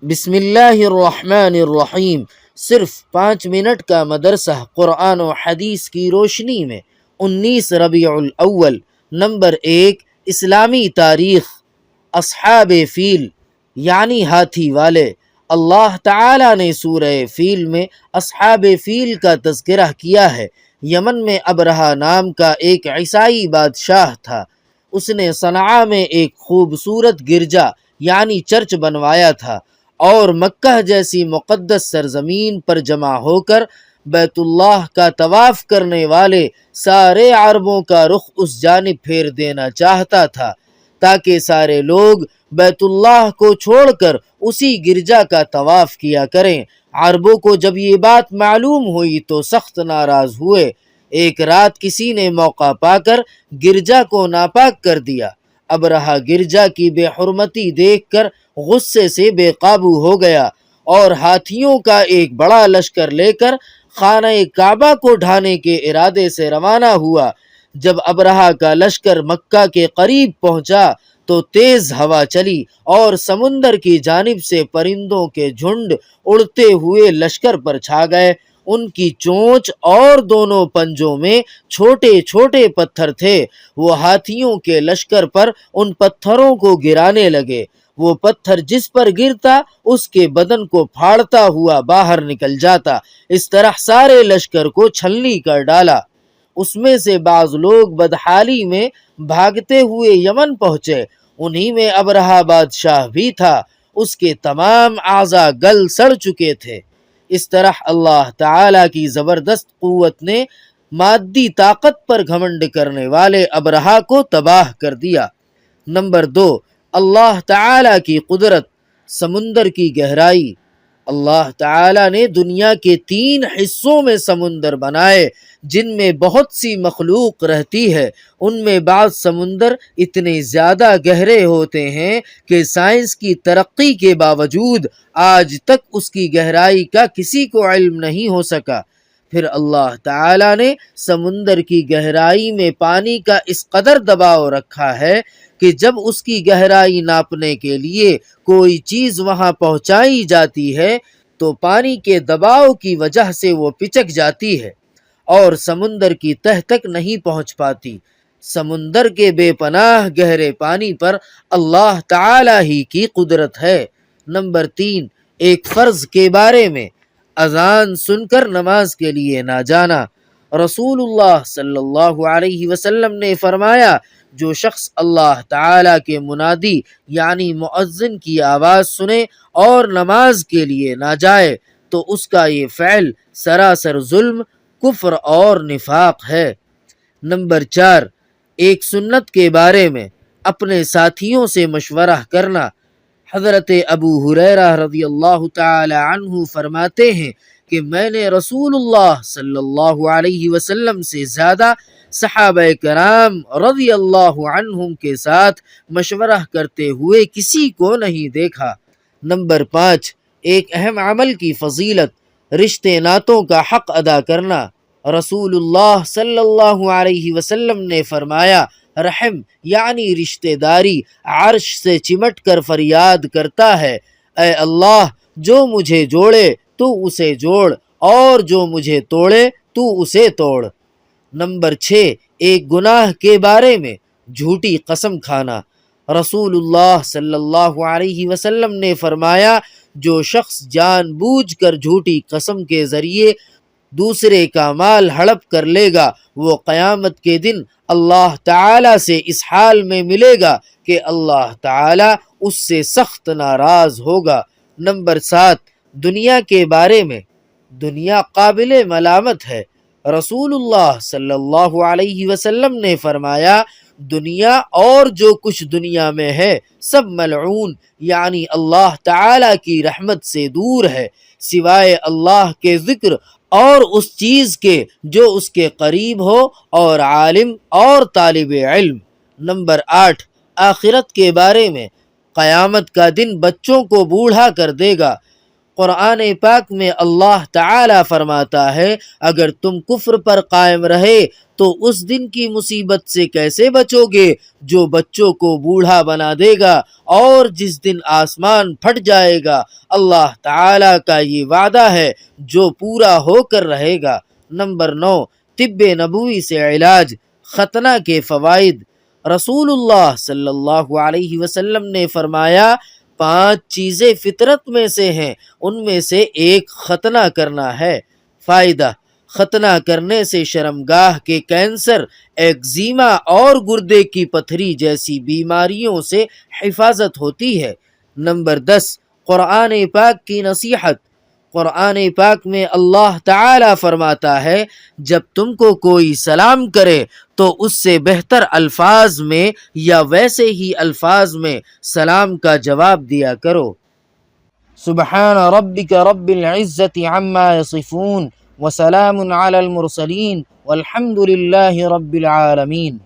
بسم اللہ الرحمن الرحیم۔ صرف 5 منٹ کا مدرسہ قرآن و حدیث کی روشنی میں 19 ربیع الاول۔ نمبر 1، اسلامی تاریخ۔ اصحاب فیل یعنی ہاتھی والے۔ اللہ تعالی نے سورہ فیل میں اصحاب فیل کا تذکرہ کیا ہے۔ یمن میں ابرہہ نام کا ایک عیسائی بادشاہ تھا۔ اس نے صنعاء میں ایک خوبصورت گرجا یعنی چرچ بنوایا تھا اور مکہ جیسی مقدس سرزمین پر جمع ہو کر بیت اللہ کا طواف کرنے والے سارے عربوں کا رخ اس جانب پھیر دینا چاہتا تھا تاکہ سارے لوگ بیت اللہ کو چھوڑ کر اسی گرجا کا طواف کیا کریں۔ عربوں کو جب یہ بات معلوم ہوئی تو سخت ناراض ہوئے۔ ایک رات کسی نے موقع پا کر گرجا کو ناپاک کر دیا۔ ابرہہ گرجا کی بے حرمتی دیکھ کر غصے سے بے قابو ہو گیا اور ہاتھیوں کا ایک بڑا لشکر لے کر خانہ کعبہ کو ڈھانے کے ارادے سے روانہ ہوا۔ جب ابرہہ کا لشکر مکہ کے قریب پہنچا تو تیز ہوا چلی اور سمندر کی جانب سے پرندوں کے جھنڈ اڑتے ہوئے لشکر پر چھا گئے۔ ان کی چونچ اور دونوں پنجوں میں چھوٹے چھوٹے پتھر تھے۔ وہ ہاتھیوں کے لشکر پر ان پتھروں کو گرانے لگے۔ وہ پتھر جس پر گرتا اس کے بدن کو پھاڑتا ہوا باہر نکل جاتا۔ اس طرح سارے لشکر کو چھلنی کر ڈالا۔ اس میں سے بعض لوگ بدحالی میں بھاگتے ہوئے یمن پہنچے۔ انہی میں ابرہہ بادشاہ بھی تھا۔ اس کے تمام اعضاء گل سڑ چکے تھے۔ اس طرح اللہ تعالی کی زبردست قوت نے مادی طاقت پر گھمنڈ کرنے والے ابرہہ کو تباہ کر دیا۔ نمبر 2، اللہ تعالی کی قدرت۔ سمندر کی گہرائی۔ اللہ تعالی نے دنیا کے 3 حصوں میں سمندر بنائے جن میں بہت سی مخلوق رہتی ہے۔ ان میں بعض سمندر اتنے زیادہ گہرے ہوتے ہیں کہ سائنس کی ترقی کے باوجود آج تک اس کی گہرائی کا کسی کو علم نہیں ہو سکا۔ پھر اللہ تعالی نے سمندر کی گہرائی میں پانی کا اس قدر دباؤ رکھا ہے کہ جب اس کی گہرائی ناپنے کے لیے کوئی چیز وہاں پہنچائی جاتی ہے تو پانی کے دباؤ کی وجہ سے وہ پچک جاتی ہے اور سمندر کی تہ تک نہیں پہنچ پاتی۔ سمندر کے بے پناہ گہرے پانی پر اللہ تعالی ہی کی قدرت ہے۔ نمبر 3، ایک فرض کے بارے میں۔ اذان سن کر نماز کے لیے نہ جانا۔ رسول اللہ صلی اللہ علیہ وسلم نے فرمایا، جو شخص اللہ تعالی کے منادی یعنی مؤذن کی آواز سنے اور نماز کے لیے نہ جائے تو اس کا یہ فعل سراسر ظلم، کفر اور نفاق ہے۔ نمبر 4، ایک سنت کے بارے میں۔ اپنے ساتھیوں سے مشورہ کرنا۔ حضرت ابو ہریرہ رضی اللہ تعالی عنہ فرماتے ہیں کہ میں نے رسول اللہ صلی اللہ علیہ وسلم سے زیادہ صحابہ کرام رضی اللہ عنہم کے ساتھ مشورہ کرتے ہوئے کسی کو نہیں دیکھا۔ نمبر 5، ایک اہم عمل کی فضیلت۔ رشتے ناتوں کا حق ادا کرنا۔ رسول اللہ صلی اللہ علیہ وسلم نے فرمایا، رحم یعنی رشتہ داری عرش سے چمٹ کر فریاد کرتا ہے، اے اللہ جو مجھے جوڑے تو اسے جوڑ اور جو مجھے توڑے تو اسے توڑ۔ نمبر 6، ایک گناہ کے بارے میں۔ جھوٹی قسم کھانا۔ رسول اللہ صلی اللہ علیہ وسلم نے فرمایا، جو شخص جان بوجھ کر جھوٹی قسم کے ذریعے دوسرے کا مال ہڑپ کر لے گا وہ قیامت کے دن اللہ تعالی سے اس حال میں ملے گا کہ اللہ تعالی اس سے سخت ناراض ہوگا۔ نمبر 7، دنیا کے بارے میں۔ دنیا قابل ملامت ہے۔ رسول اللہ صلی اللہ علیہ وسلم نے فرمایا، دنیا اور جو کچھ دنیا میں ہے سب ملعون یعنی اللہ تعالی کی رحمت سے دور ہے، سوائے اللہ کے ذکر اور اس چیز کے جو اس کے قریب ہو اور عالم اور طالب علم۔ نمبر 8، آخرت کے بارے میں۔ قیامت کا دن بچوں کو بوڑھا کر دے گا۔ قرآن پاک میں اللہ تعالی فرماتا ہے اگر تم کفر پر قائم رہے تو اس دن کی مصیبت سے کیسے بچو گے جو بچوں کو بوڑھا بنا دے گا اور جس دن آسمان پھٹ جائے گا۔ اللہ تعالی کا یہ وعدہ ہے جو پورا ہو کر رہے گا۔ نمبر 9، طب نبوی سے علاج، ختنہ کے فوائد۔ رسول اللہ صلی اللہ علیہ وسلم نے فرمایا 5 چیزیں فطرت میں سے ہیں، ان میں سے ایک ختنہ کرنا ہے۔ فائدہ، ختنہ کرنے سے شرمگاہ کے کینسر، ایکزیما اور گردے کی پتھری جیسی بیماریوں سے حفاظت ہوتی ہے۔ نمبر 10، قرآن پاک کی نصیحت۔ قرآن پاک میں اللہ تعالی فرماتا ہے جب تم کو کوئی سلام کرے تو اس سے بہتر الفاظ میں یا ویسے ہی الفاظ میں سلام کا جواب دیا کرو۔ سبحان ربک رب العزت عما یصفون وسلام علی المرسلین والحمد للہ رب العالمین۔